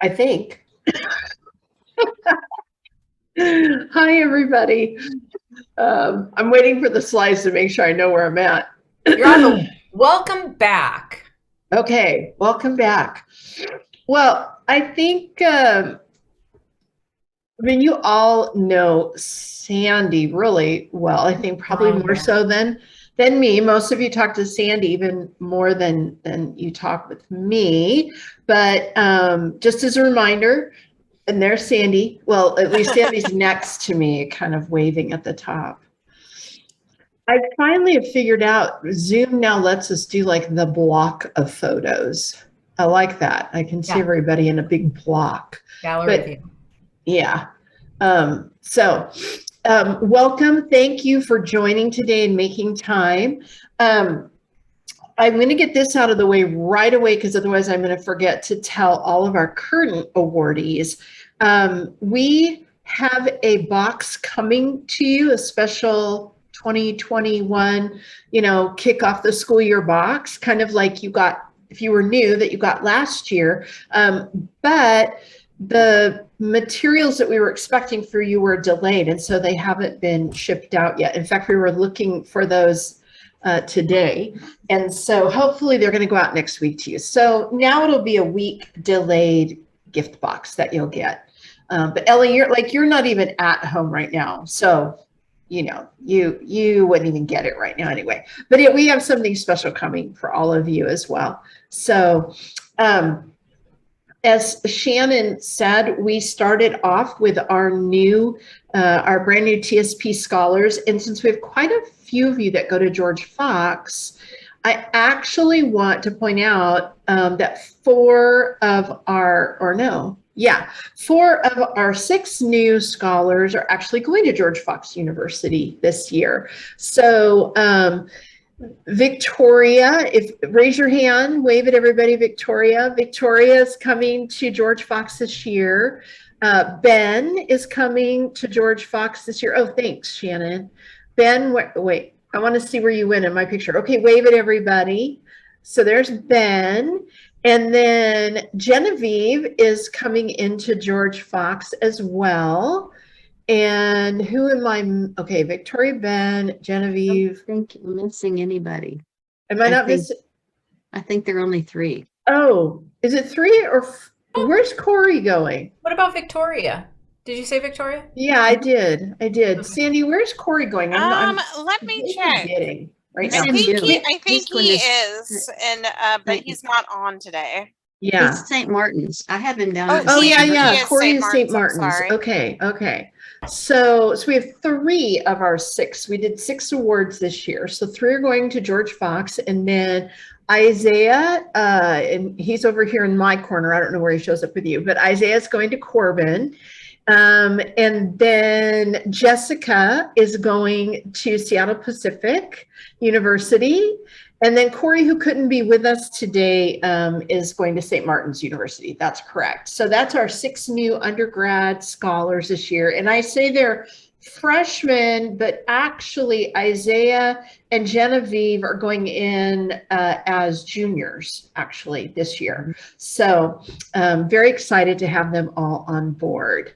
I think. Hi, everybody. I'm waiting for the slides to make sure I know where I'm at. You're on the welcome back. Okay, welcome back. Well, I think, you all know Sandy really well. I think probably more so than me. Most of you talk to Sandy even more than you talk with me. But just as a reminder, and there's Sandy. Well, at least Sandy's next to me, kind of waving at the top. I finally have figured out Zoom now lets us do like the block of photos. I like that. I can see everybody in a big block. Gallery view. Yeah. Welcome. Thank you for joining today and making time. I'm going to get this out of the way right away because otherwise I'm going to forget to tell all of our current awardees. We have a box coming to you, a special 2021, kick off the school year box, kind of like you got, if you were new, that you got last year. But the materials that we were expecting for you were delayed, and so they haven't been shipped out yet. In fact, we were looking for those today, and so hopefully they're going to go out next week to you. So now it'll be a week delayed gift box that you'll get. But Ellie, you're not even at home right now, so you wouldn't even get it right now anyway. But we have something special coming for all of you as well. So as Shannon said, we started off with our brand new TSP scholars. And since we have quite a few of you that go to George Fox, I actually want to point out that four of our 6 new scholars are actually going to George Fox University this year. So Victoria, raise your hand, wave at everybody. Victoria is coming to George Fox this year. Ben is coming to George Fox this year. Oh, thanks, Shannon. Ben, wait, I want to see where you went in my picture. Okay, wave at everybody. So there's Ben. And then Genevieve is coming into George Fox as well. And who am I? Okay, Victoria, Ben, Genevieve. I think I'm missing anybody. Am I not missing? I think there are only 3. Oh, is it 3 or where's Corey going? What about Victoria? Did you say Victoria? Yeah, I did. Okay. Sandy, where's Corey going? Let me check. Right now. I think he is, and but he's not on today. Yeah. He's St. Martin's. I have him down. Yeah. Corey is St. Martin's. Okay. So we have 3 of our 6. We did 6 awards this year. So 3 are going to George Fox, and then Isaiah, and he's over here in my corner. I don't know where he shows up with you, but Isaiah's going to Corbin. And then Jessica is going to Seattle Pacific University. And then Corey, who couldn't be with us today, is going to St. Martin's University. That's correct. So that's our 6 new undergrad scholars this year. And I say they're freshmen, but actually Isaiah and Genevieve are going in as juniors actually this year. So very excited to have them all on board.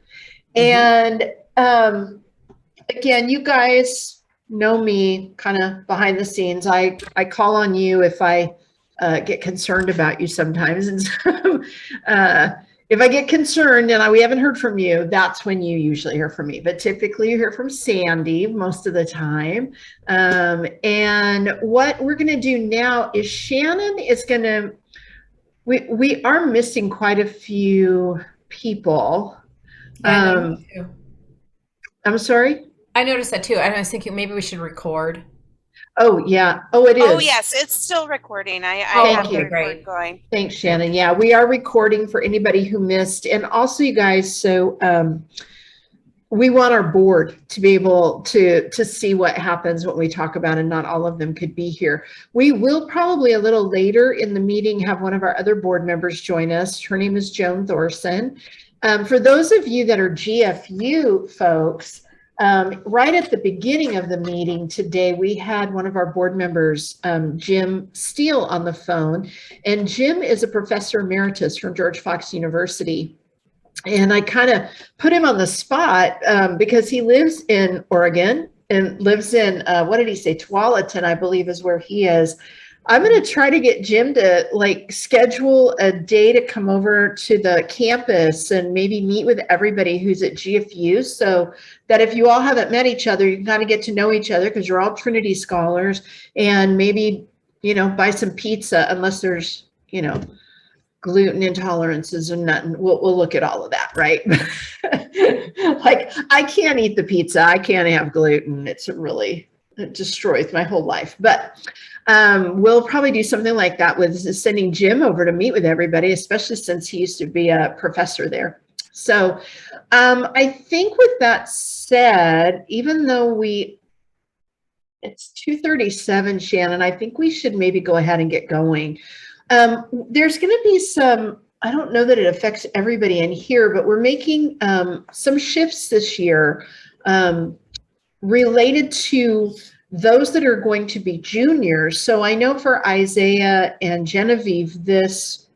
And again, you guys know me kind of behind the scenes. I call on you if I get concerned about you sometimes. And so if I get concerned and we haven't heard from you, that's when you usually hear from me. But typically you hear from Sandy most of the time. And what we're going to do now is Shannon is going to, we are missing quite a few people. I'm sorry? I noticed that too. I was thinking maybe we should record. Oh, yeah. Oh, it is. Oh, yes. It's still recording. I have the record going. Thanks, Shannon. Yeah, we are recording for anybody who missed. And also, you guys, so we want our board to be able to see what happens when we talk about, and not all of them could be here. We will probably a little later in the meeting have one of our other board members join us. Her name is Joan Thorson. For those of you that are GFU folks, Right at the beginning of the meeting today, we had one of our board members, Jim Steele, on the phone. And Jim is a professor emeritus from George Fox University. And I kind of put him on the spot because he lives in Oregon and lives in, what did he say? Tualatin, I believe is where he is. I'm going to try to get Jim to like schedule a day to come over to the campus and maybe meet with everybody who's at GFU, so that if you all haven't met each other, you can kind of get to know each other because you're all Trinity scholars, and maybe, buy some pizza, unless there's, gluten intolerances and nothing. We'll look at all of that, right? Like, I can't eat the pizza. I can't have gluten. It destroys my whole life. But we'll probably do something like that with sending Jim over to meet with everybody, especially since he used to be a professor there. So I think with that said, even though it's 2:37, Shannon, I think we should maybe go ahead and get going. There's going to be some, I don't know that it affects everybody in here, but we're making some shifts this year related to those that are going to be juniors. So I know for Isaiah and Genevieve,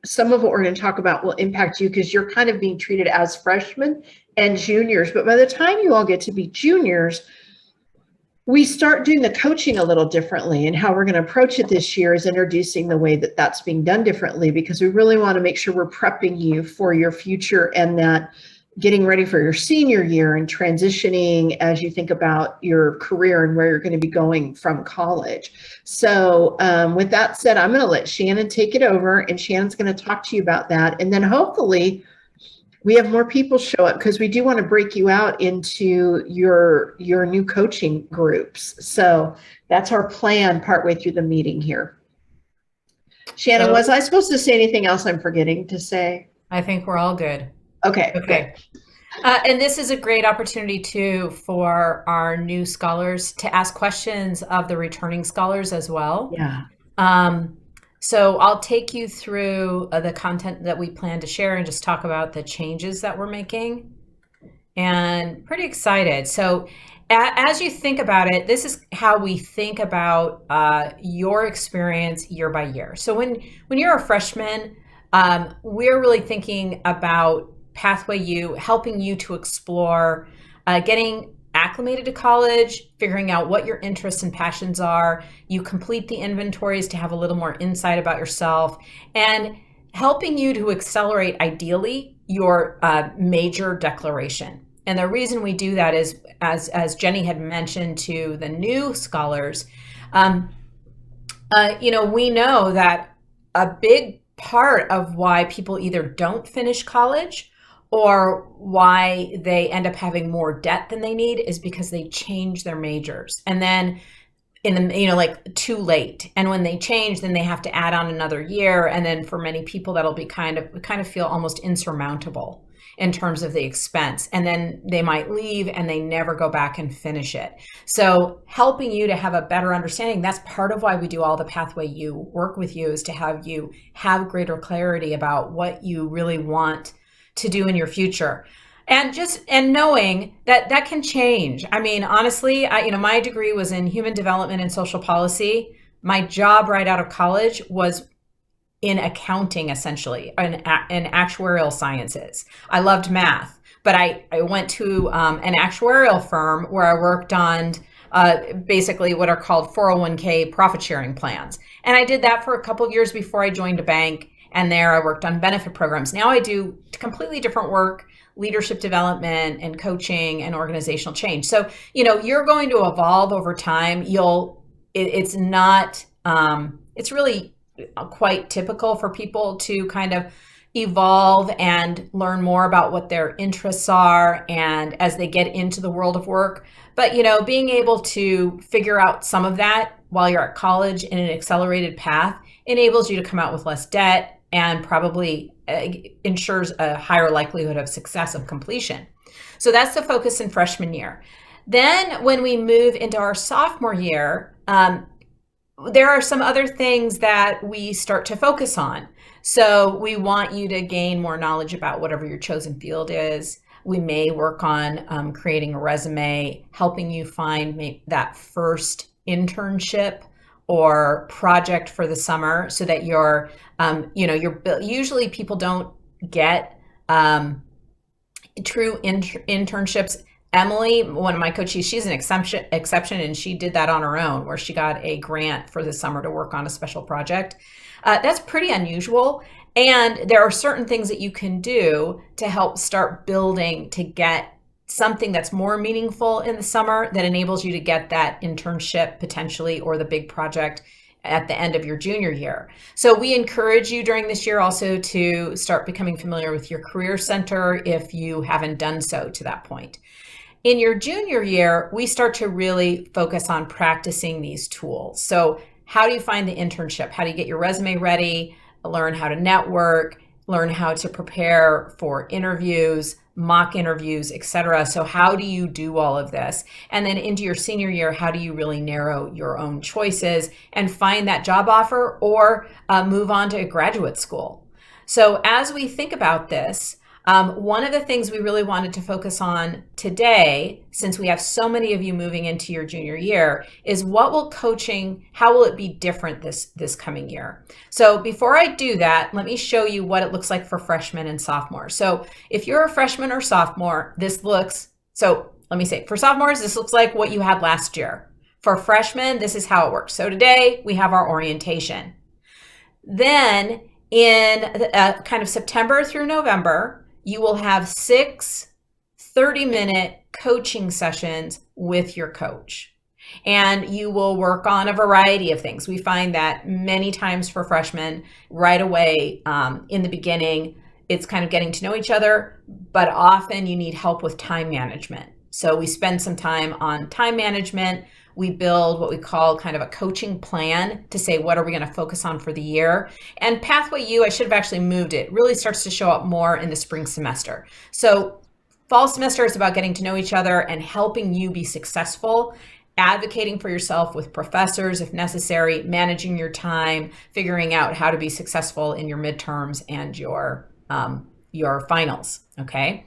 some of what we're going to talk about will impact you because you're kind of being treated as freshmen and juniors. But by the time you all get to be juniors, we start doing the coaching a little differently, and how we're going to approach it this year is introducing the way that that's being done differently, because we really want to make sure we're prepping you for your future and that getting ready for your senior year and transitioning as you think about your career and where you're going to be going from college. So with that said, I'm going to let Shannon take it over, and Shannon's going to talk to you about that. And then hopefully we have more people show up, because we do want to break you out into your new coaching groups. So that's our plan partway through the meeting here. Shannon, was I supposed to say anything else I'm forgetting to say? I think we're all good. Okay. And this is a great opportunity too for our new scholars to ask questions of the returning scholars as well. Yeah. So I'll take you through the content that we plan to share and just talk about the changes that we're making. And pretty excited. So as you think about it, this is how we think about your experience year by year. So when you're a freshman, we're really thinking about Pathway U, helping you to explore getting acclimated to college, figuring out what your interests and passions are. You complete the inventories to have a little more insight about yourself, and helping you to accelerate, ideally, your major declaration. And the reason we do that is, as Jenny had mentioned to the new scholars, we know that a big part of why people either don't finish college or why they end up having more debt than they need is because they change their majors. And then too late. And when they change, then they have to add on another year. And then for many people, that'll be kind of feel almost insurmountable in terms of the expense. And then they might leave and they never go back and finish it. So helping you to have a better understanding, that's part of why we do all the Pathway U work with you, is to have you have greater clarity about what you really want to do in your future. And knowing that can change. I mean, honestly, my degree was in human development and social policy. My job right out of college was in accounting, essentially, in actuarial sciences. I loved math, but I went to an actuarial firm where I worked on basically what are called 401k profit sharing plans. And I did that for a couple of years before I joined a bank. And there I worked on benefit programs. Now I do completely different work, leadership development and coaching and organizational change. So, you're going to evolve over time. It's really quite typical for people to kind of evolve and learn more about what their interests are, and as they get into the world of work. But, being able to figure out some of that while you're at college in an accelerated path enables you to come out with less debt, and probably ensures a higher likelihood of success of completion. So that's the focus in freshman year. Then when we move into our sophomore year, there are some other things that we start to focus on. So we want you to gain more knowledge about whatever your chosen field is. We may work on creating a resume, helping you find that first internship or project for the summer, so that you're usually people don't get true internships. Emily, one of my coaches, she's an exception, and she did that on her own, where she got a grant for the summer to work on a special project. That's pretty unusual. And there are certain things that you can do to help start building to get something that's more meaningful in the summer that enables you to get that internship potentially, or the big project at the end of your junior year. So we encourage you during this year also to start becoming familiar with your career center if you haven't done so to that point. In your junior year, we start to really focus on practicing these tools. So how do you find the internship? How do you get your resume ready? Learn how to network, learn how to prepare for interviews, mock interviews, etc. So how do you do all of this? And then into your senior year, how do you really narrow your own choices and find that job offer, or move on to graduate school? So as we think about this, one of the things we really wanted to focus on today, since we have so many of you moving into your junior year, is how will it be different this coming year? So before I do that, let me show you what it looks like for freshmen and sophomores. So if you're a freshman or sophomore, for sophomores, this looks like what you had last year. For freshmen, this is how it works. So today we have our orientation. Then in kind of September through November, you will have 6 30-minute coaching sessions with your coach. And you will work on a variety of things. We find that many times for freshmen, right away in the beginning, it's kind of getting to know each other, but often you need help with time management. So we spend some time on time management. We build what we call kind of a coaching plan to say, what are we going to focus on for the year? And Pathway U, I should have actually moved it, really starts to show up more in the spring semester. So fall semester is about getting to know each other and helping you be successful, advocating for yourself with professors if necessary, managing your time, figuring out how to be successful in your midterms and your finals, okay?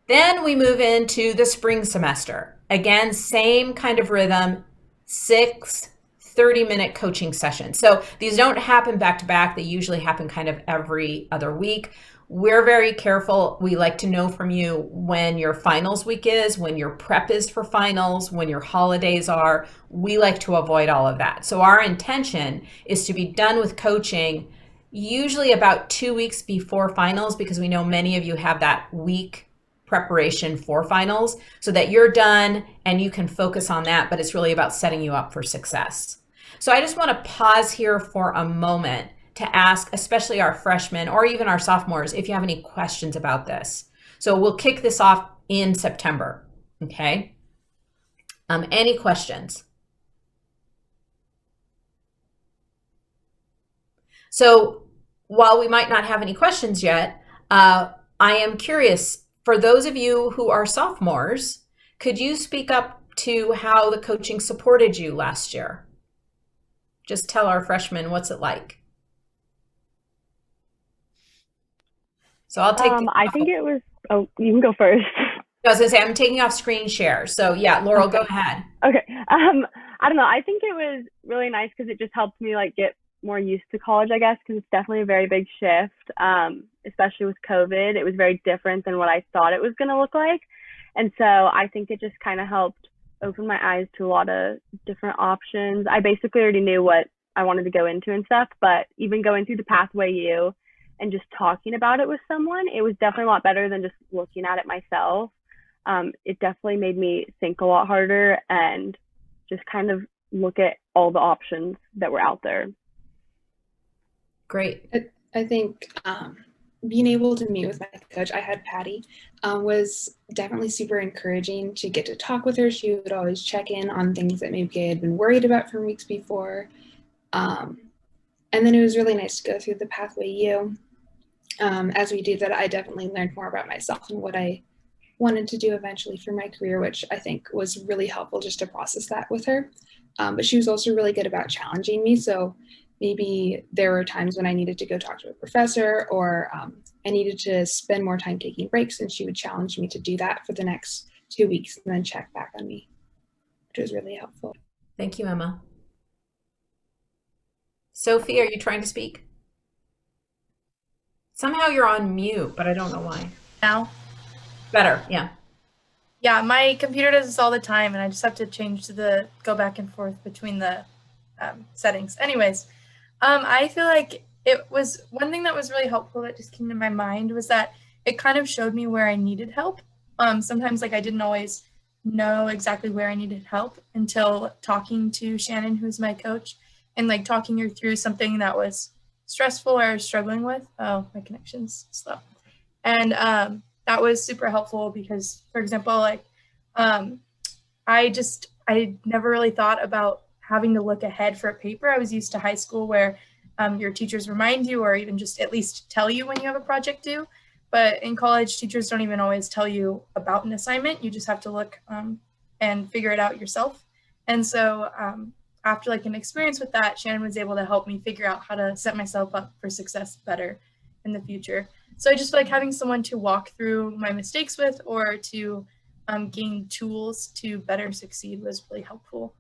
Then we move into the spring semester. Again, same kind of rhythm, 6 30-minute coaching sessions. So these don't happen back to back. They usually happen kind of every other week. We're very careful. We like to know from you when your finals week is, when your prep is for finals, when your holidays are. We like to avoid all of that. So our intention is to be done with coaching usually about 2 weeks before finals, because we know many of you have that week preparation for finals, so that you're done and you can focus on that, but it's really about setting you up for success. So I just want to pause here for a moment to ask, especially our freshmen or even our sophomores, if you have any questions about this. So we'll kick this off in September, okay? Any questions? So while we might not have any questions yet, I am curious, for those of you who are sophomores, could you speak up to how the coaching supported you last year? Just tell our freshmen, what's it like? So I'll take. I think it was. Oh, you can go first. I was gonna say I'm taking off screen share. So yeah, Laurel, go ahead. Okay. I don't know. I think it was really nice because it just helped me get more used to college, I guess, because it's definitely a very big shift. Especially with COVID, it was very different than what I thought it was going to look like. And so I think it just kind of helped open my eyes to a lot of different options. I basically already knew what I wanted to go into and stuff, but even going through the Pathway U and just talking about it with someone, it was definitely a lot better than just looking at it myself. It definitely made me think a lot harder and just kind of look at all the options that were out there. Great. I think being able to meet with my coach, I had Patty, was definitely super encouraging to get to talk with her. She would always check in on things that maybe I had been worried about from weeks before. And then it was really nice to go through the Pathway U. As we did that, I definitely learned more about myself and what I wanted to do eventually for my career, which I think was really helpful just to process that with her. But she was also really good about challenging me. So maybe there were times when I needed to go talk to a professor, or I needed to spend more time taking breaks, and she would challenge me to do that for the next 2 weeks and then check back on me, which was really helpful. Thank you, Emma. Sophie, are you trying to speak? Somehow you're on mute, but I don't know why. Now? Better, yeah. Yeah, my computer does this all the time, and I just have to go back and forth between the settings. Anyways, I feel like it was one thing that was really helpful that just came to my mind was that it kind of showed me where I needed help. Sometimes like I didn't always know exactly where I needed help until talking to Shannon, who's my coach, and like talking her through something that was stressful or I was struggling with. Oh, my connection's slow. And that was super helpful because, for example, like I never really thought about having to look ahead for a paper. I was used to high school where your teachers remind you or even just at least tell you when you have a project due. But in college, teachers don't even always tell you about an assignment. You just have to look and figure it out yourself. And so after like an experience with that, Shannon was able to help me figure out how to set myself up for success better in the future. So I just feel like having someone to walk through my mistakes with or to gain tools to better succeed was really helpful,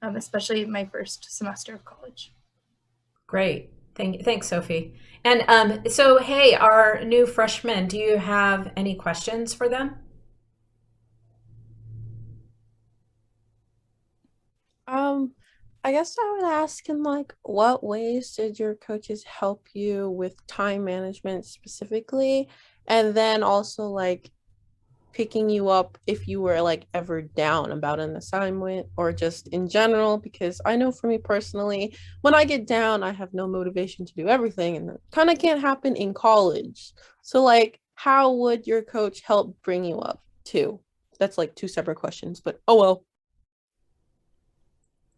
especially my first semester of college. Great. Thanks, Sophie. And so, hey, our new freshmen, do you have any questions for them? I guess I would ask in like, what ways did your coaches help you with time management specifically? And then also like picking you up if you were like ever down about an assignment or just in general, because I know for me personally, when I get down, I have no motivation to do everything, and that kind of can't happen in college. So like, how would your coach help bring you up too? That's like two separate questions, but oh well.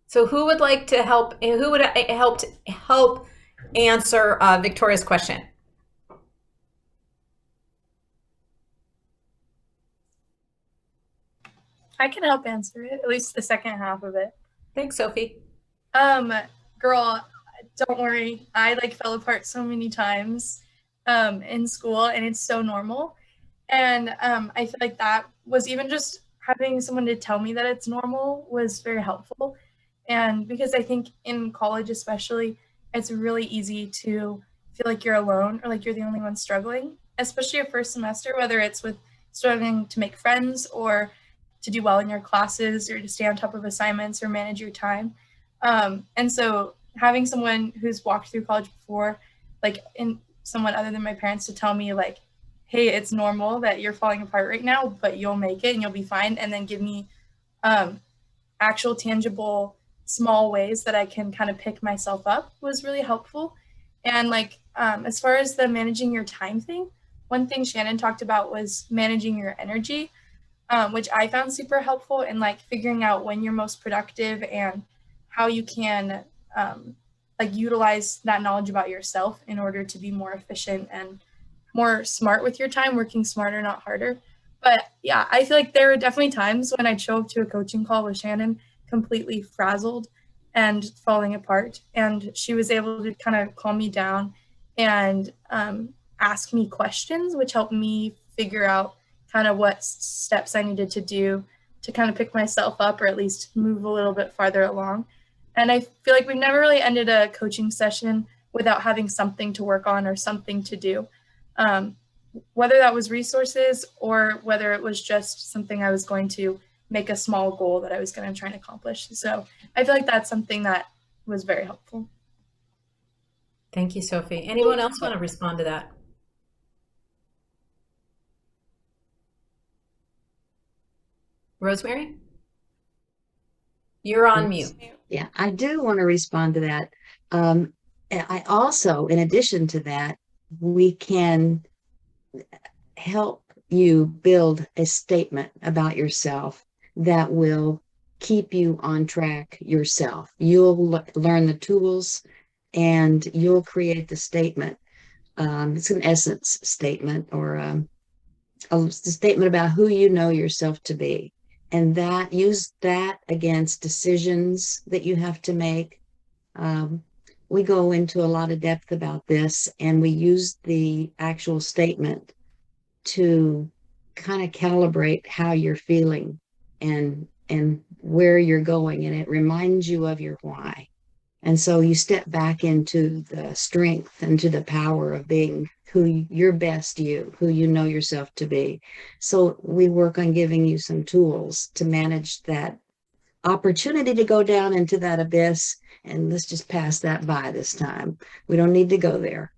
So who would like to help? Who would help answer Victoria's question? I can help answer it, at least the second half of it. Thanks, Sophie. Girl, don't worry. I like fell apart so many times in school, and it's so normal. And I feel like that was even just having someone to tell me that it's normal was very helpful. And because I think in college especially, it's really easy to feel like you're alone or like you're the only one struggling, especially your first semester, whether it's with struggling to make friends or to do well in your classes or to stay on top of assignments or manage your time. And so having someone who's walked through college before, like in someone other than my parents, to tell me like, hey, it's normal that you're falling apart right now, but you'll make it and you'll be fine. And then give me actual tangible small ways that I can kind of pick myself up was really helpful. And like, as far as the managing your time thing, one thing Shannon talked about was managing your energy, which I found super helpful in like figuring out when you're most productive and how you can like utilize that knowledge about yourself in order to be more efficient and more smart with your time, working smarter, not harder. But yeah, I feel like there were definitely times when I'd show up to a coaching call with Shannon completely frazzled and falling apart. And she was able to kind of calm me down and ask me questions, which helped me figure out kind of what steps I needed to do to kind of pick myself up or at least move a little bit farther along. And I feel like we've never really ended a coaching session without having something to work on or something to do. Whether that was resources or whether it was just something I was going to make a small goal that I was going to try and accomplish. So I feel like that's something that was very helpful. Thank you, Sophie. Anyone else want to respond to that? Rosemary? You're on mute. Yeah, I do want to respond to that. I also, in addition to that, we can help you build a statement about yourself that will keep you on track yourself. You'll learn the tools and you'll create the statement. It's an essence statement or a statement about who you know yourself to be. And use that against decisions that you have to make. we go into a lot of depth about this, and we use the actual statement to kind of calibrate how you're feeling and where you're going, and it reminds you of your why. And so you step back into the strength and to the power of being who your best you, who you know yourself to be. So we work on giving you some tools to manage that opportunity to go down into that abyss, and let's just pass that by this time. We don't need to go there.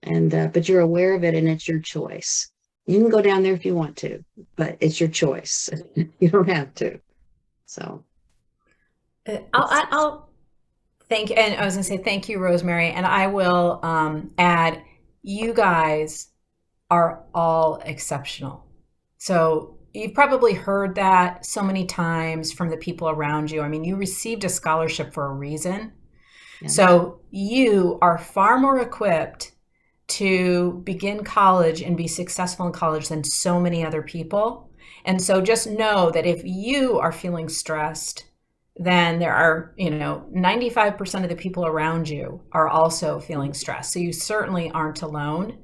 And but you're aware of it, and it's your choice. You can go down there if you want to, but it's your choice. You don't have to. So I'll thank you. And I was going to say thank you, Rosemary. And I will add, you guys are all exceptional. So you've probably heard that so many times from the people around you. I mean, you received a scholarship for a reason. Yeah. So you are far more equipped to begin college and be successful in college than so many other people. And so just know that if you are feeling stressed, then there are, 95% of the people around you are also feeling stressed. So you certainly aren't alone.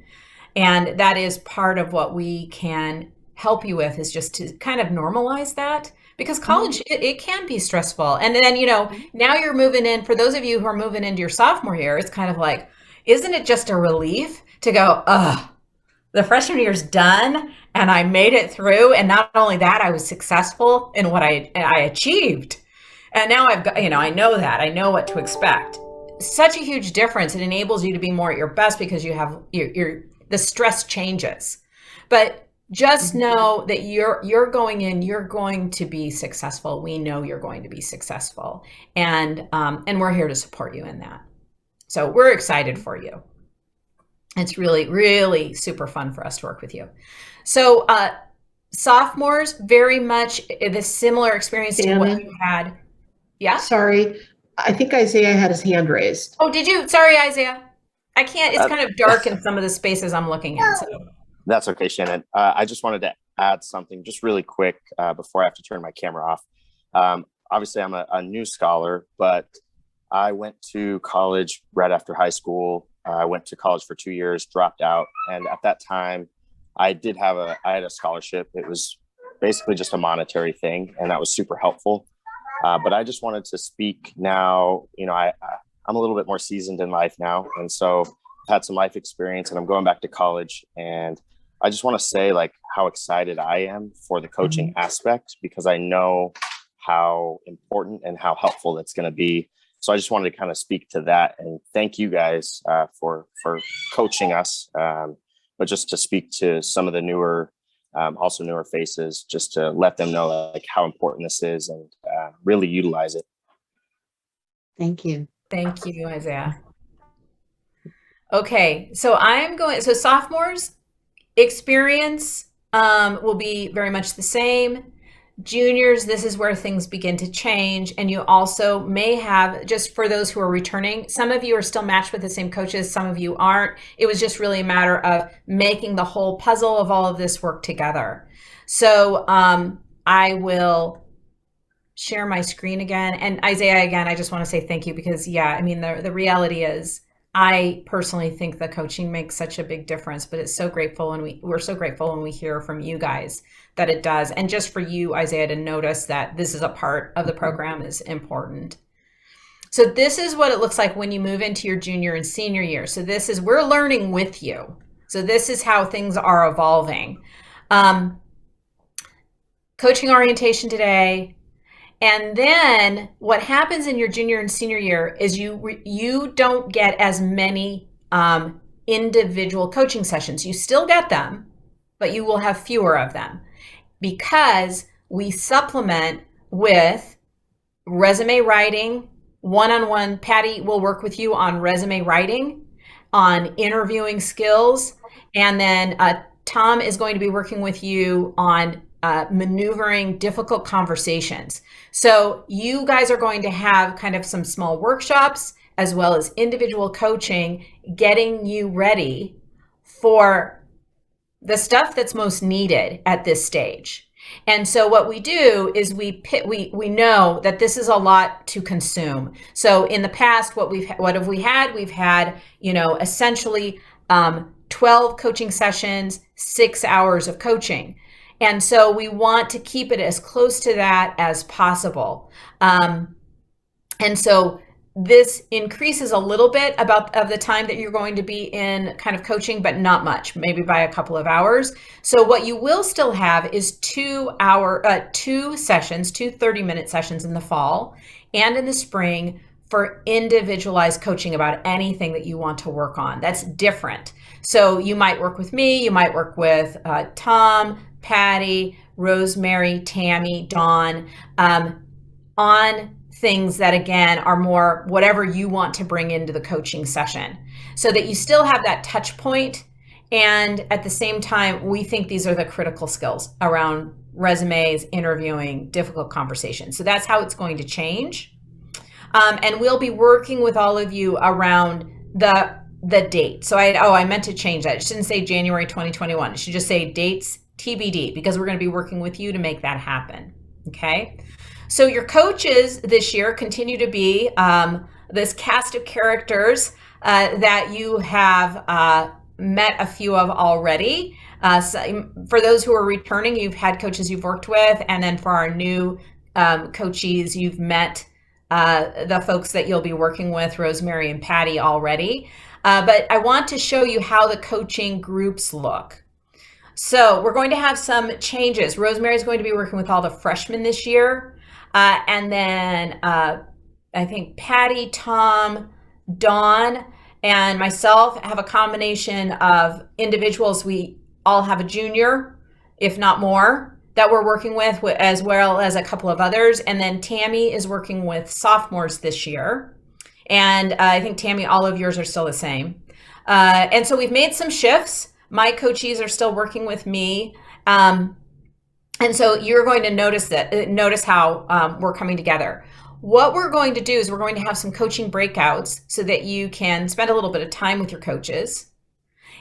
And that is part of what we can help you with, is just to kind of normalize that, because college, it can be stressful. And then, now you're moving in, for those of you who are moving into your sophomore year, it's kind of like, isn't it just a relief to go, the freshman year's done and I made it through. And not only that, I was successful in what I achieved. And now I've got, I know that, I know what to expect. Such a huge difference. It enables you to be more at your best because you have the stress changes. But just know that you're going in, you're going to be successful. We know you're going to be successful. And we're here to support you in that. So we're excited for you. It's really, really super fun for us to work with you. So sophomores, very much the similar experience to what you had. Yeah. Sorry. I think Isaiah had his hand raised. Oh, did you? Sorry, Isaiah. I can't, it's kind of dark in some of the spaces I'm looking in. So. That's okay, Shannon. I just wanted to add something just really quick before I have to turn my camera off. Obviously, I'm a new scholar, but I went to college right after high school. I went to college for 2 years, dropped out. And at that time, I had a scholarship. It was basically just a monetary thing, and that was super helpful. But I just wanted to speak now. I'm a little bit more seasoned in life now. And so I've had some life experience, and I'm going back to college. And I just want to say how excited I am for the coaching aspect, because I know how important and how helpful it's going to be. So I just wanted to kind of speak to that, and thank you guys for coaching us, but just to speak to some of the newer faces, just to let them know how important this is, and really utilize it. Thank you. Thank you, Isaiah. Okay, so so sophomores experience will be very much the same. Juniors, this is where things begin to change. And you also may have, just for those who are returning, some of you are still matched with the same coaches, some of you aren't. It was just really a matter of making the whole puzzle of all of this work together. So I will share my screen again. And Isaiah, again, I just want to say thank you, because the reality is, I personally think the coaching makes such a big difference, but it's so grateful, and we're so grateful when we hear from you guys that it does. And just for you, Isaiah, to notice that this is a part of the program is important. So this is what it looks like when you move into your junior and senior year. So we're learning with you. So this is how things are evolving. Coaching orientation today. And then what happens in your junior and senior year is you don't get as many individual coaching sessions. You still get them, but you will have fewer of them, because we supplement with resume writing, one-on-one. Patty will work with you on resume writing, on interviewing skills, and then Tom is going to be working with you on maneuvering difficult conversations. So you guys are going to have kind of some small workshops as well as individual coaching, getting you ready for the stuff that's most needed at this stage. And so what we do is we know that this is a lot to consume. So in the past, what have we had? We've had, essentially 12 coaching sessions, 6 hours of coaching. And so we want to keep it as close to that as possible. And so this increases a little bit of the time that you're going to be in kind of coaching, but not much, maybe by a couple of hours. So what you will still have is 2 sessions, 2 30-minute sessions in the fall and in the spring for individualized coaching about anything that you want to work on. That's different. So you might work with me, you might work with Tom, Patty, Rosemary, Tammy, Dawn, on things that, again, are more whatever you want to bring into the coaching session, so that you still have that touch point. And at the same time, we think these are the critical skills around resumes, interviewing, difficult conversations. So that's how it's going to change. And we'll be working with all of you around the date. So I meant to change that. It shouldn't say January 2021. It should just say dates TBD, because we're going to be working with you to make that happen. Okay. So your coaches this year continue to be this cast of characters that you have met a few of already. So for those who are returning, you've had coaches you've worked with, and then for our new coachees, you've met the folks that you'll be working with, Rosemary and Patty, already. But I want to show you how the coaching groups look. So we're going to have some changes. Rosemary is going to be working with all the freshmen this year. And then I think Patty, Tom, Dawn, and myself have a combination of individuals. We all have a junior, if not more, that we're working with, as well as a couple of others. And then Tammy is working with sophomores this year. And I think, Tammy, all of yours are still the same. And so we've made some shifts. My coachees are still working with me. And so you're going to notice how we're coming together. What we're going to do is we're going to have some coaching breakouts so that you can spend a little bit of time with your coaches.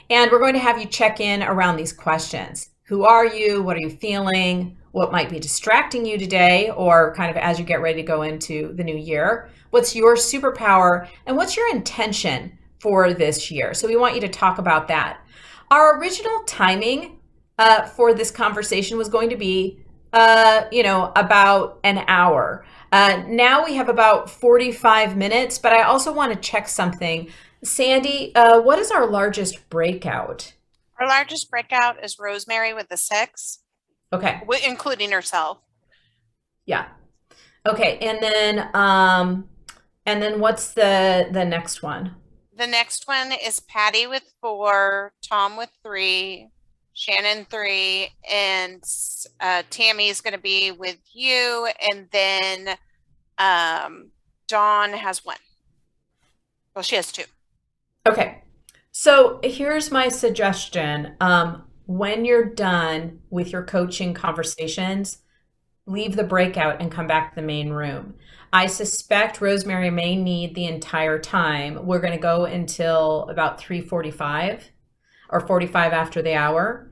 And we're going to have you check in around these questions. Who are you? What are you feeling? What might be distracting you today, or kind of as you get ready to go into the new year? What's your superpower, and what's your intention for this year? So we want you to talk about that. Our original timing for this conversation was going to be, about an hour. Now we have about 45 minutes, but I also want to check something. Sandy, what is our largest breakout? Our largest breakout is Rosemary with the 6. Okay. Including herself. Yeah. Okay. And then what's the next one? The next one is Patty with 4, Tom with 3, Shannon 3, and Tammy is going to be with you, and then Dawn has 1. Well, she has 2. Okay. So here's my suggestion. When you're done with your coaching conversations, leave the breakout and come back to the main room. I suspect Rosemary may need the entire time. We're going to go until about 3:45 or 45 after the hour.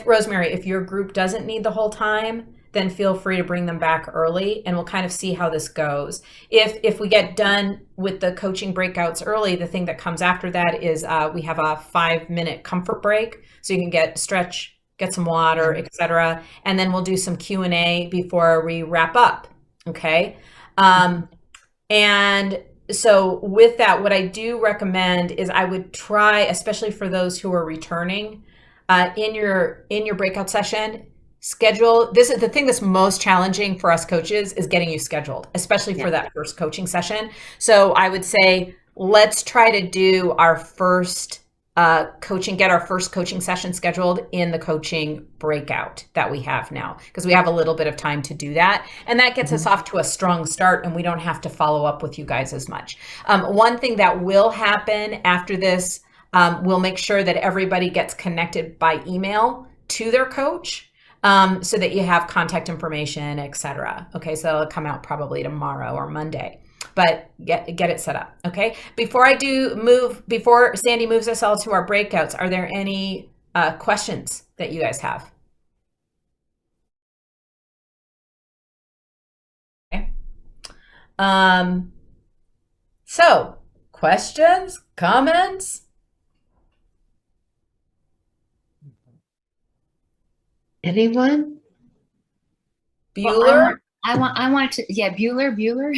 Rosemary, if your group doesn't need the whole time, then feel free to bring them back early, and we'll kind of see how this goes. If we get done with the coaching breakouts early, the thing that comes after that is we have a 5-minute comfort break, so you can stretch, get some water, etc. And then we'll do some Q&A before we wrap up. Okay. And so with that, what I do recommend is I would try, especially for those who are returning, in your breakout session, schedule. This is the thing that's most challenging for us coaches, is getting you scheduled, especially for that first coaching session. So I would say, let's try to do our first get our first coaching session scheduled in the coaching breakout that we have now, because we have a little bit of time to do that. And that gets us off to a strong start, and we don't have to follow up with you guys as much. One thing that will happen after this, we'll make sure that everybody gets connected by email to their coach, so that you have contact information, etc. Okay, so it'll come out probably tomorrow or Monday. But get it set up, okay? Before Sandy moves us all to our breakouts, are there any questions that you guys have? So questions, comments? Anyone? Bueller? Well, I want to, yeah, Bueller.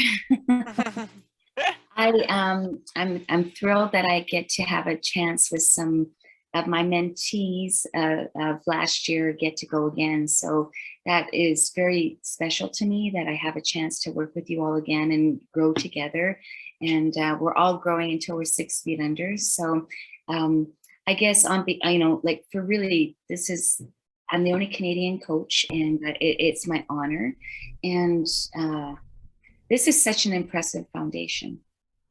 I'm thrilled that I get to have a chance with some of my mentees of last year get to go again. So that is very special to me that I have a chance to work with you all again and grow together. And we're all growing until we're 6 feet under. So I guess like for really, I'm the only Canadian coach, and it's my honor. And this is such an impressive foundation.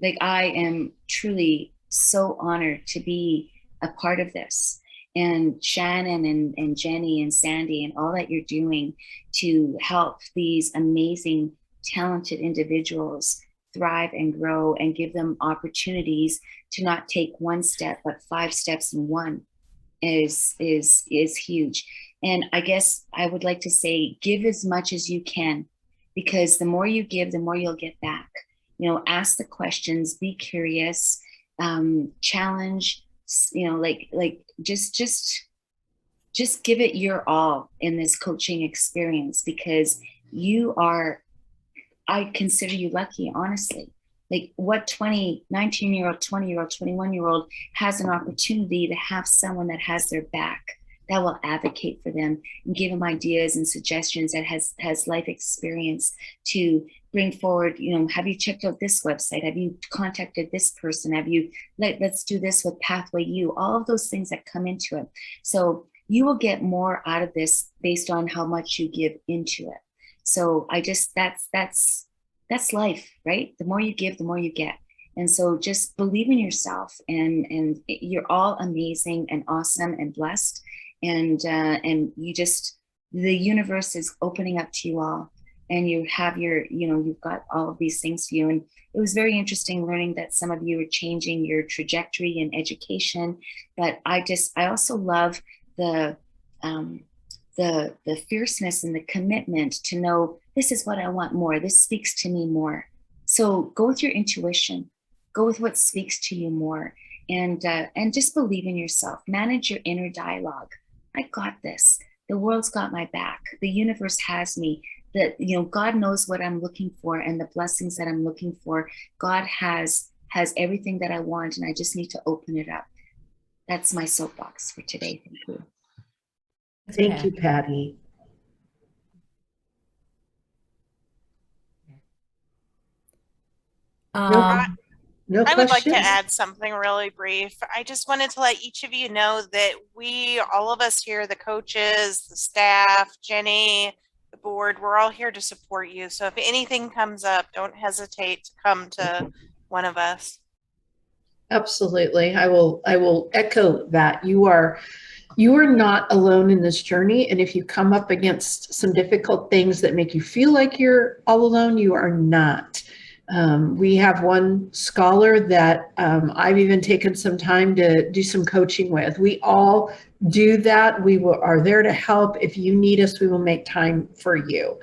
Like, I am truly so honored to be a part of this. And Shannon and Jenny and Sandy and all that you're doing to help these amazing, talented individuals thrive and grow and give them opportunities to not take one step, but 5 steps in one is huge. And I guess I would like to say, give as much as you can, because the more you give, the more you'll get back. You know, ask the questions, be curious, challenge, you know, just give it your all in this coaching experience, because I consider you lucky, honestly. Like, what 19-year-old, 20-year-old, 21-year-old has an opportunity to have someone that has their back, that will advocate for them and give them ideas and suggestions, that has life experience to bring forward. You know, have you checked out this website? Have you contacted this person? Have you, let's do this with Pathway U, all of those things that come into it. So you will get more out of this based on how much you give into it. So that's life, right? The more you give, the more you get. And so just believe in yourself, and you're all amazing and awesome and blessed. And the universe is opening up to you all, and you have you've got all of these things for you. And it was very interesting learning that some of you are changing your trajectory in education. But I also love the fierceness and the commitment to know, this is what I want more. This speaks to me more. So go with your intuition, go with what speaks to you more, and just believe in yourself. Manage your inner dialogue. I got this. The world's got my back. The universe has me. God knows what I'm looking for and the blessings that I'm looking for. God has everything that I want, and I just need to open it up. That's my soapbox for today. Thank you. Thank you, Patty. No I would like to questions? add something really brief. I just wanted to let each of you know that all of us here, the coaches, the staff, Jenny, the board, we're all here to support you. So if anything comes up, don't hesitate to come to one of us. Absolutely. I will echo that. You are not alone in this journey. And if you come up against some difficult things that make you feel like you're all alone, you are not. We have one scholar that I've even taken some time to do some coaching with. We all do that. We are there to help. If you need us, we will make time for you.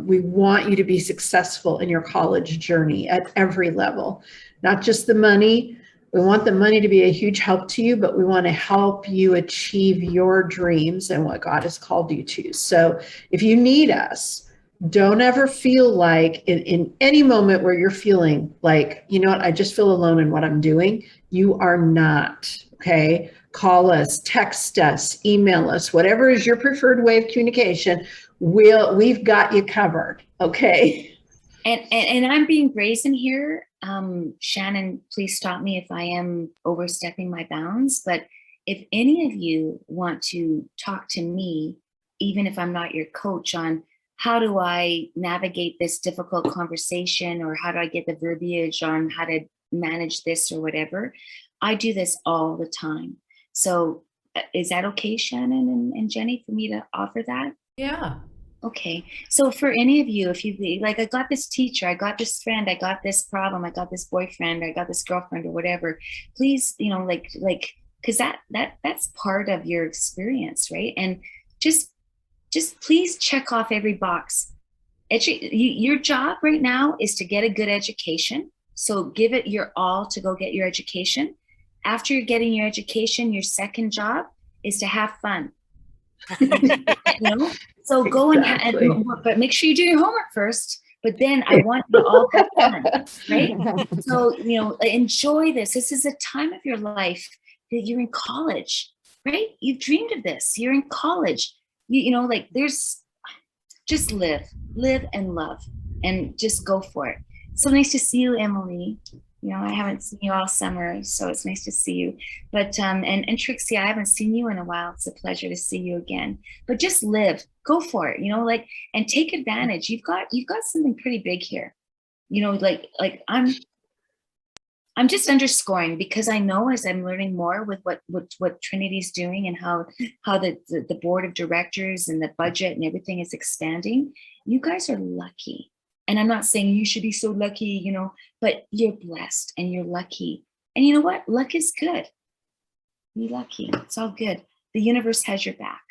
We want you to be successful in your college journey at every level, not just the money. We want the money to be a huge help to you, but we want to help you achieve your dreams and what God has called you to. So if you need us, don't ever feel like in any moment where you're feeling like, you know what, I just feel alone in what I'm doing. You are not, okay? Call us, text us, email us, whatever is your preferred way of communication. We've got you covered, okay? And I'm being brazen here. Shannon, please stop me if I am overstepping my bounds. But if any of you want to talk to me, even if I'm not your coach, on how do I navigate this difficult conversation, or how do I get the verbiage on how to manage this or whatever, I do this all the time. So is that okay, Shannon and Jenny, for me to offer that? Yeah. Okay. So for any of you, if you like, I got this teacher, I got this friend, I got this problem, I got this boyfriend, I got this girlfriend or whatever, please, because that's part of your experience, right? And just please check off every box. Your job right now is to get a good education. So give it your all to go get your education. After you're getting your education, your second job is to have fun. So go exactly. but make sure you do your homework first. But then I want you to all have fun, right? So, enjoy this. This is a time of your life that you're in college, right? You've dreamed of this. You're in college. There's just live and love and just go for it. So nice to see you, Emily. I haven't seen you all summer, so it's nice to see you. But and Trixie, I haven't seen you in a while. It's a pleasure to see you again. But just live, go for it, and take advantage. You've got something pretty big here. I'm just underscoring, because I know as I'm learning more with what Trinity's doing and how the board of directors and the budget and everything is expanding. You guys are lucky. And I'm not saying you should be so lucky, but you're blessed and you're lucky. And you know what? Luck is good. Be lucky. It's all good. The universe has your back.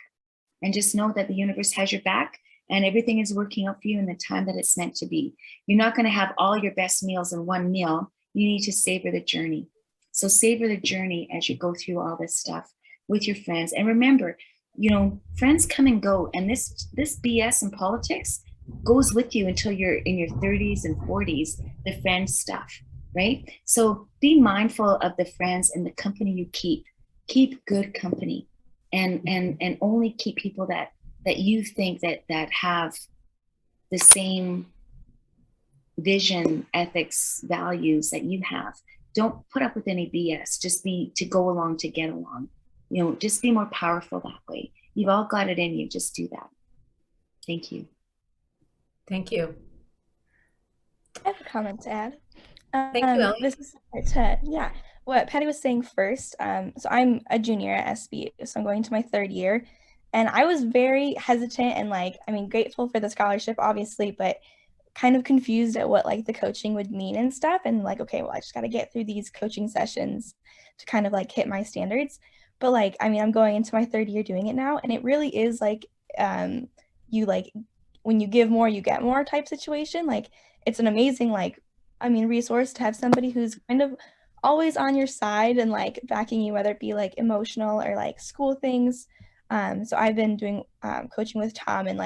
And just know that the universe has your back and everything is working out for you in the time that it's meant to be. You're not going to have all your best meals in one meal. You need to savor the journey. So savor the journey as you go through all this stuff with your friends. And remember, friends come and go. And this BS in politics goes with you until you're in your 30s and 40s, the friend stuff, right? So be mindful of the friends and the company you keep. Keep good company and only keep people that you think that have the same vision, ethics, values that you have. Don't put up with any BS. Just be to go along to get along. Just be more powerful that way. You've all got it in you. Just do that. Thank you. Thank you. I have a comment to add. Thank you, Ellie. This is what Patty was saying first. So I'm a junior at SB, so I'm going to my third year. And I was very hesitant and grateful for the scholarship, obviously, but kind of confused at what the coaching would mean and stuff. And okay, well, I just got to get through these coaching sessions to kind of hit my standards. But I'm going into my third year doing it now. And it really is when you give more, you get more type situation. It's an amazing, resource to have somebody who's kind of always on your side and backing you, whether it be emotional or school things. So I've been doing coaching with Tom, and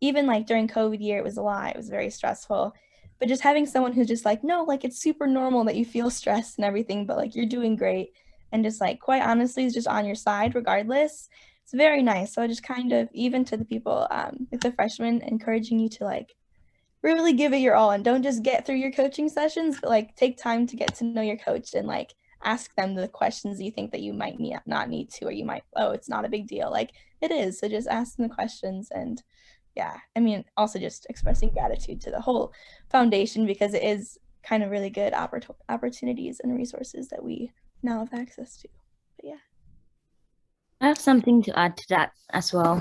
even during COVID year, it was a lot. It was very stressful. But just having someone who's just no, it's super normal that you feel stressed and everything, but you're doing great. And just quite honestly, is just on your side regardless. It's very nice. So I just kind of, even to the people, like the freshmen, encouraging you to really give it your all and don't just get through your coaching sessions, but take time to get to know your coach and ask them the questions you think that you might not need to, or you might, it's not a big deal. It is. So just ask them the questions. And yeah, also just expressing gratitude to the whole foundation, because it is kind of really good opportunities and resources that we now have access to. But yeah. I have something to add to that as well.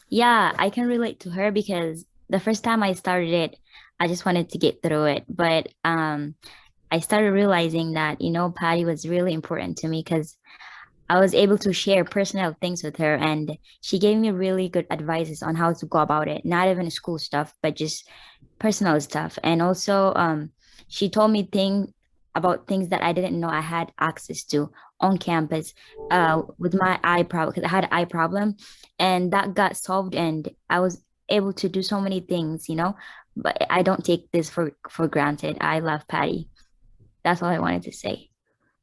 Yeah, I can relate to her, because the first time I started it, I just wanted to get through it. But I started realizing that, Patty was really important to me, because I was able to share personal things with her, and she gave me really good advices on how to go about it. Not even school stuff, but just personal stuff. And also, she told me about things that I didn't know I had access to on campus with my eye problem, because I had an eye problem, and that got solved, and I was able to do so many things, but I don't take this for granted. I love Patty. That's all I wanted to say.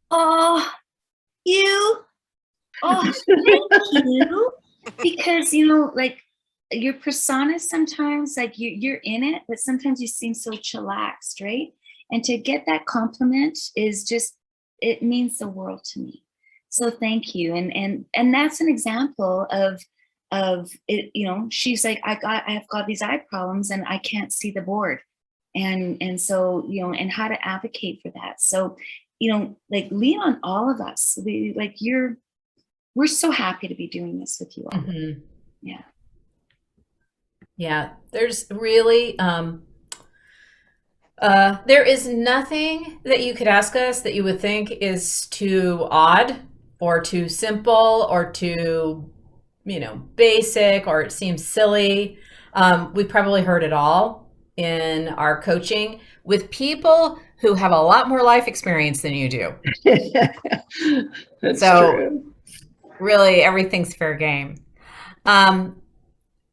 Oh, thank you. Because, your persona sometimes, you're in it, but sometimes you seem so chillaxed, right? And to get that compliment is just, it means the world to me. So thank you. And that's an example of it, she's like, I have got these eye problems and I can't see the board. And so, and how to advocate for that. So, lean on all of us. We're so happy to be doing this with you all. Mm-hmm. Yeah. Yeah. There's really, there is nothing that you could ask us that you would think is too odd or too simple or too, basic, or it seems silly. We've probably heard it all in our coaching with people who have a lot more life experience than you do. That's so true. Really, everything's fair game.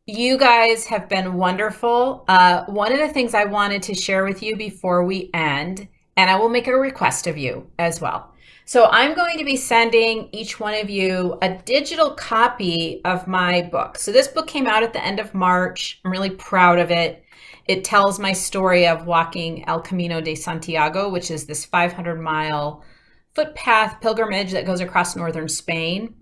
You guys have been wonderful. One of the things I wanted to share with you before we end, and I will make a request of you as well. So I'm going to be sending each one of you a digital copy of my book. So this book came out at the end of March. I'm really proud of it. It tells my story of walking El Camino de Santiago, which is this 500-mile footpath pilgrimage that goes across northern Spain.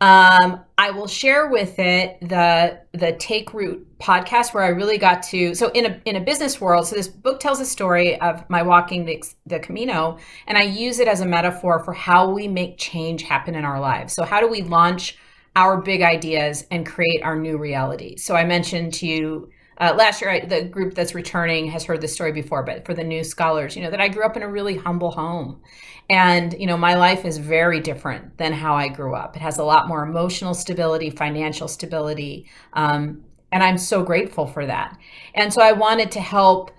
I will share with it the Take Root podcast where I really got to, so in a business world, so this book tells a story of my walking the Camino, and I use it as a metaphor for how we make change happen in our lives. So how do we launch our big ideas and create our new reality? So I mentioned to you last year, the group that's returning has heard this story before, but for the new scholars, that I grew up in a really humble home. And, my life is very different than how I grew up. It has a lot more emotional stability, financial stability. And I'm so grateful for that. And so I wanted to help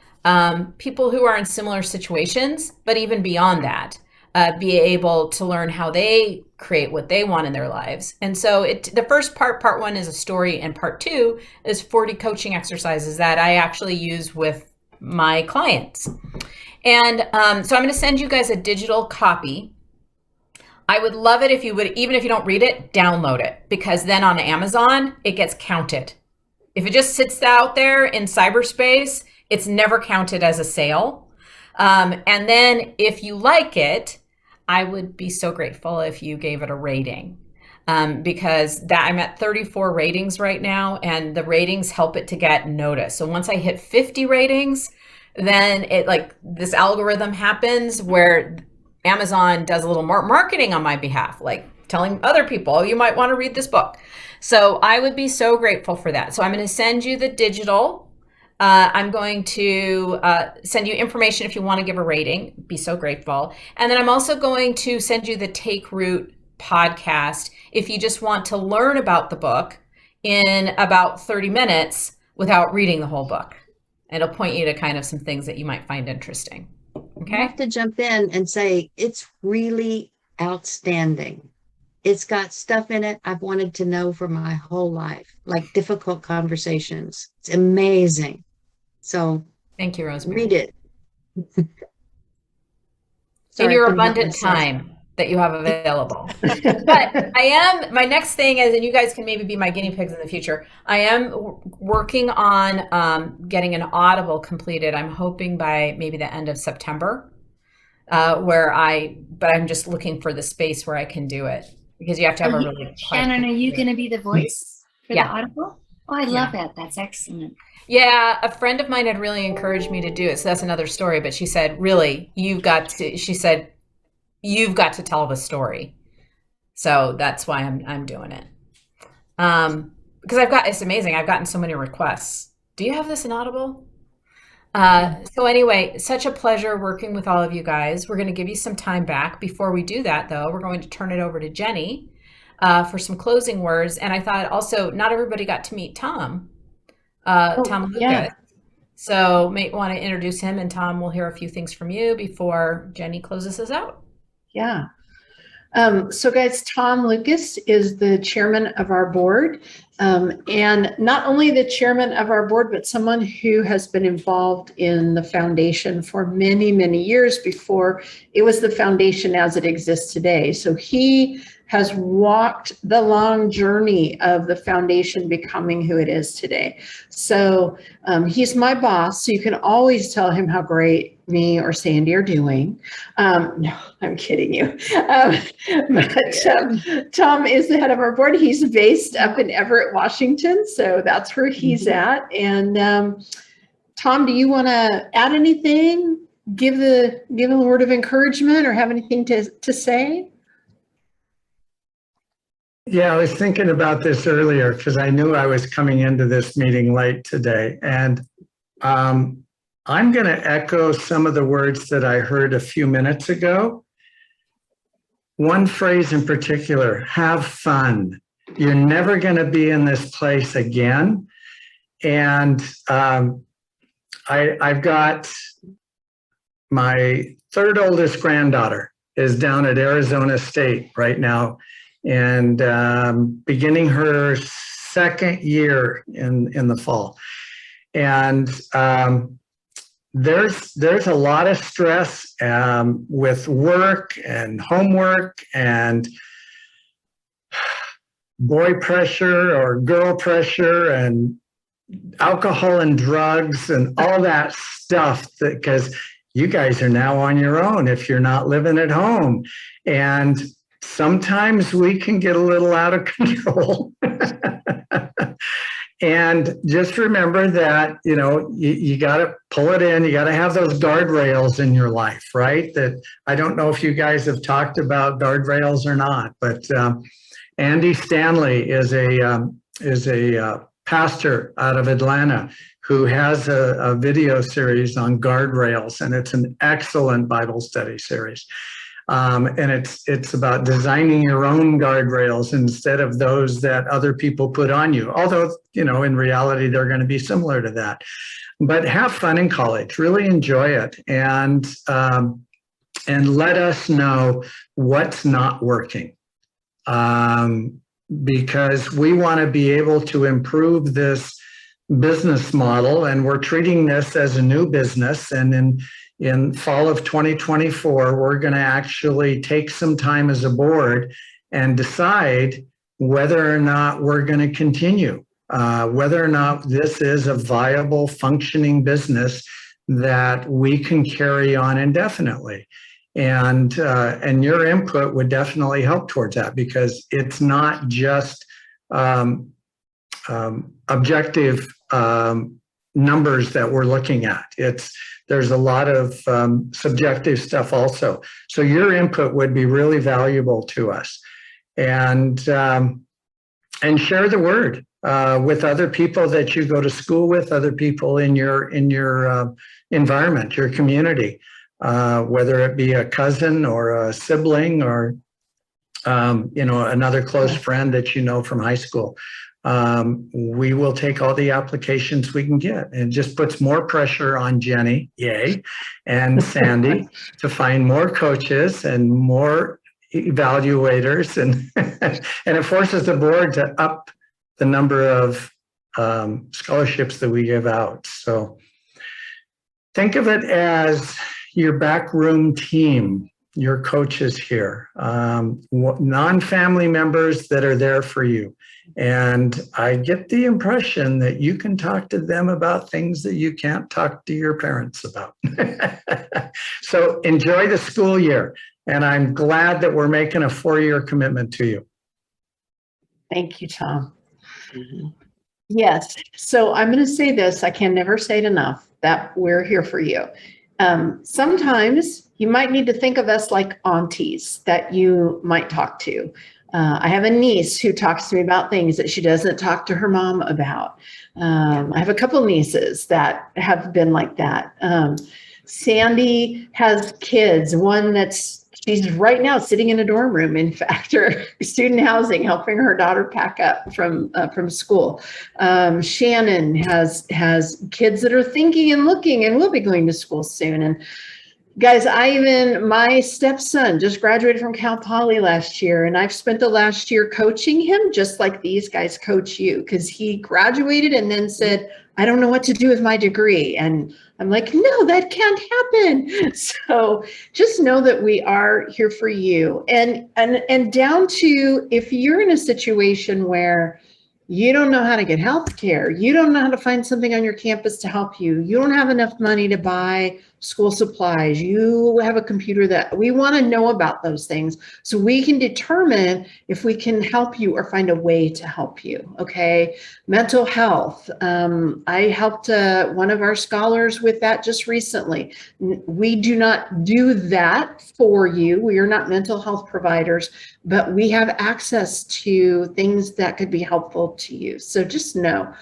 people who are in similar situations, but even beyond that, be able to learn how they create what they want in their lives. And so the first part one is a story, and part two is 40 coaching exercises that I actually use with my clients. And so I'm going to send you guys a digital copy. I would love it if you would, even if you don't read it, download it, because then on Amazon, it gets counted. If it just sits out there in cyberspace, it's never counted as a sale. And then if you like it, I would be so grateful if you gave it a rating, because I'm at 34 ratings right now, and the ratings help it to get noticed. So once I hit 50 ratings, then this algorithm happens where Amazon does a little more marketing on my behalf, like telling other people, oh, you might want to read this book. So I would be so grateful for that. So I'm going to send you the digital. I'm going to send you information if you want to give a rating. Be so grateful. And then I'm also going to send you the Take Root podcast if you just want to learn about the book in about 30 minutes without reading the whole book. It'll point you to kind of some things that you might find interesting. Okay. I have to jump in and say it's really outstanding. It's got stuff in it I've wanted to know for my whole life, like difficult conversations. It's amazing. So thank you, Rosemary. Read it. In your abundant time that you have available. But my next thing is, and you guys can maybe be my guinea pigs in the future, I am working on getting an Audible completed. I'm hoping by maybe the end of September, but I'm just looking for the space where I can do it, because you have to have a really Shannon, are you going to be the voice for the Audible? Oh, I love that. That's excellent. Yeah, a friend of mine had really encouraged me to do it. So that's another story. But she said, really, you've got to tell the story. So that's why I'm doing it. Because it's amazing. I've gotten so many requests. Do you have this in Audible? So anyway, such a pleasure working with all of you guys. We're going to give you some time back. Before we do that, though, we're going to turn it over to Jenny for some closing words. And I thought also, not everybody got to meet Tom. Tom Lucas. Yeah. So may want to introduce him, and Tom, we'll hear a few things from you before Jenny closes us out. Yeah. So guys, Tom Lucas is the chairman of our board, and not only the chairman of our board, but someone who has been involved in the foundation for many, many years before it was the foundation as it exists today. So he has walked the long journey of the foundation becoming who it is today. So he's my boss, so you can always tell him how great me or Sandy are doing. No, I'm kidding you. But Tom is the head of our board. He's based up in Everett, Washington, so that's where he's at. And Tom, do you want to add anything? Give a word of encouragement, or have anything to say? Yeah, I was thinking about this earlier because I knew I was coming into this meeting late today. And I'm going to echo some of the words that I heard a few minutes ago. One phrase in particular, have fun. You're never going to be in this place again. and I've got my third oldest granddaughter is down at Arizona State right now, and beginning her second year in the fall. And there's a lot of stress with work and homework and boy pressure or girl pressure and alcohol and drugs and all that stuff, because you guys are now on your own if you're not living at home. And sometimes we can get a little out of control. And just remember that, you got to pull it in. You got to have those guardrails in your life, right? That I don't know if you guys have talked about guardrails or not, but Andy Stanley is a pastor out of Atlanta who has a video series on guardrails, and it's an excellent Bible study series. And it's about designing your own guardrails instead of those that other people put on you. Although, in reality, they're going to be similar to that. But have fun in college, really enjoy it, and let us know what's not working. Because we want to be able to improve this business model, and we're treating this as a new business. And in fall of 2024, we're going to actually take some time as a board and decide whether or not we're going to continue, whether or not this is a viable, functioning business that we can carry on indefinitely. And your input would definitely help towards that, because it's not just objective numbers that we're looking at. There's a lot of subjective stuff also. So your input would be really valuable to us, and share the word with other people that you go to school with, other people in your environment, your community, whether it be a cousin or a sibling or another close friend that you know from high school. We will take all the applications we can get. And it just puts more pressure on Jenny, yay, and Sandy to find more coaches and more evaluators. And, and it forces the board to up the number of scholarships that we give out. So think of it as your backroom team, your coaches here, non-family members that are there for you. And I get the impression that you can talk to them about things that you can't talk to your parents about. So enjoy the school year. And I'm glad that we're making a 4-year commitment to you. Thank you, Tom. Mm-hmm. Yes. So I'm going to say this. I can never say it enough, that we're here for you. Sometimes you might need to think of us like aunties that you might talk to. I have a niece who talks to me about things that she doesn't talk to her mom about. I have a couple nieces that have been like that. Sandy has kids, she's right now sitting in a dorm room, in fact, or student housing, helping her daughter pack up from school. Shannon has kids that are thinking and looking and will be going to school soon. And guys, my stepson just graduated from Cal Poly last year, and I've spent the last year coaching him just like these guys coach you, because he graduated and then said, I don't know what to do with my degree. And I'm like, no, that can't happen. So just know that we are here for you. And down to, if you're in a situation where you don't know how to get health care, you don't know how to find something on your campus to help you, you don't have enough money to buy school supplies, you have a computer, that we want to know about those things so we can determine if we can help you or find a way to help you. Okay. Mental health. I helped one of our scholars with that just recently. We do not do that for you. We are not mental health providers, but we have access to things that could be helpful to you. So just know.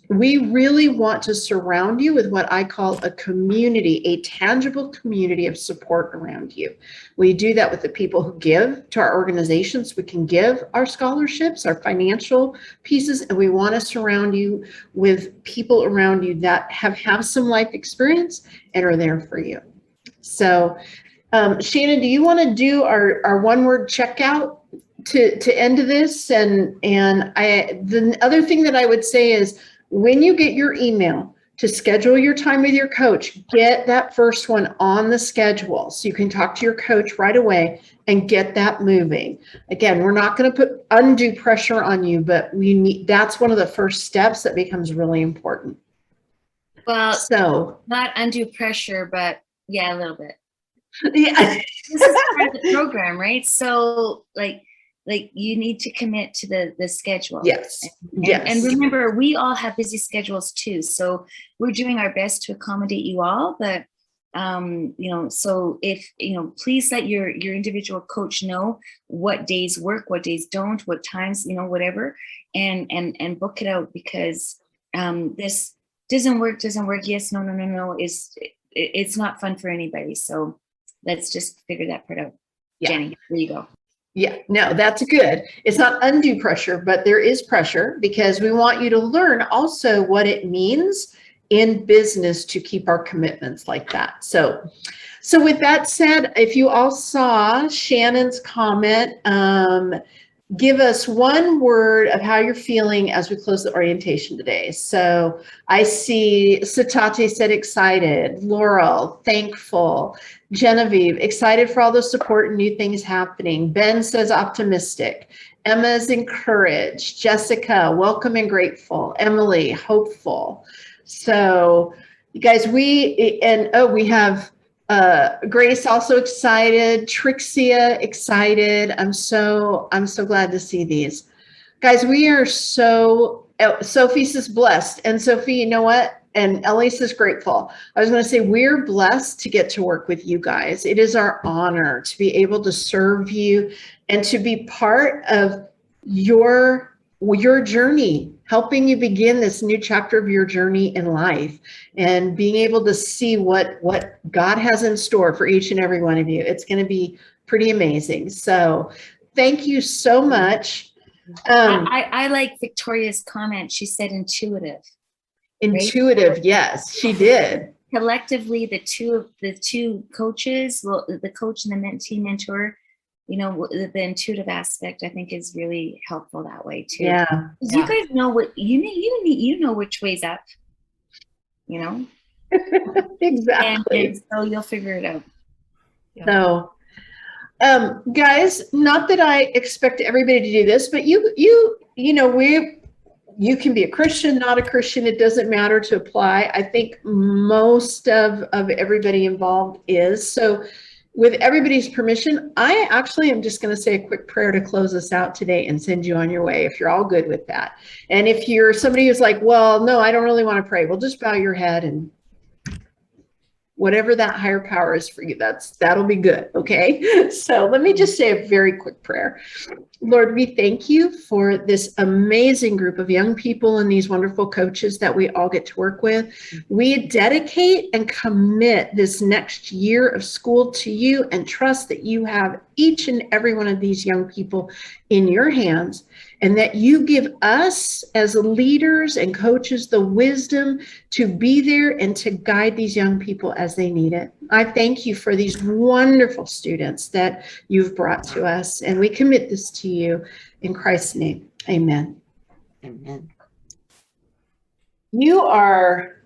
we really want to surround you with what I call a community, a tangible community of support around you. We do that with the people who give to our organizations. We can give our scholarships, our financial pieces, and we want to surround you with people around you that have some life experience and are there for you. So, Shannon, do you want to do our one-word checkout to end this? And the other thing that I would say is, when you get your email to schedule your time with your coach, get that first one on the schedule so you can talk to your coach right away and get that moving. Again, we're not going to put undue pressure on you, but that's one of the first steps that becomes really important. Well, so not undue pressure, but yeah, a little bit. Yeah. This is part of the program, right? So like you need to commit to the schedule. Yes. And remember, we all have busy schedules too. So we're doing our best to accommodate you all, but so if, please let your individual coach know what days work, what days don't, what times, whatever, and book it out, because this doesn't work. Yes, no. It's not fun for anybody. So let's just figure that part out. Yeah. Jenny, there you go. Yeah, no, that's good. It's not undue pressure, but there is pressure because we want you to learn also what it means in business to keep our commitments like that. So with that said, if you all saw Shannon's comment, give us one word of how you're feeling as we close the orientation today. So I see Satate said excited, Laurel, thankful, Genevieve, excited for all the support and new things happening. Ben says optimistic. Emma's encouraged. Jessica, welcome and grateful. Emily, hopeful. So you guys, we have Grace also excited. Trixia excited. I'm so glad to see these guys. We are Sophie says blessed, and Sophie, you know what? And Ellie says grateful. I was going to say we're blessed to get to work with you guys. It is our honor to be able to serve you and to be part of your journey, helping you begin this new chapter of your journey in life and being able to see what God has in store for each and every one of you. It's going to be pretty amazing. So thank you so much. I like Victoria's comment. She said intuitive. Intuitive, right? Yes, she did. Collectively, the two coaches, the coach and the mentee mentor, the intuitive aspect, I think, is really helpful that way too. Yeah. You guys know what you know which way's up. Exactly. And so you'll figure it out. Yeah. So, guys, not that I expect everybody to do this, but you can be a Christian, not a Christian. It doesn't matter to apply. I think most of everybody involved is. So with everybody's permission, I actually am just going to say a quick prayer to close us out today and send you on your way, if you're all good with that. And if you're somebody who's like, well, no, I don't really want to pray, well, just bow your head and whatever that higher power is for you, that'll be good. Okay. So let me just say a very quick prayer. Lord, we thank you for this amazing group of young people and these wonderful coaches that we all get to work with. We dedicate and commit this next year of school to you and trust that you have each and every one of these young people in your hands, and that you give us as leaders and coaches the wisdom to be there and to guide these young people as they need it. I thank you for these wonderful students that you've brought to us, and we commit this to you in Christ's name. Amen. Amen. You are,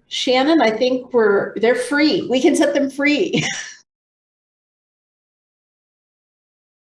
Shannon, I think they're free. We can set them free.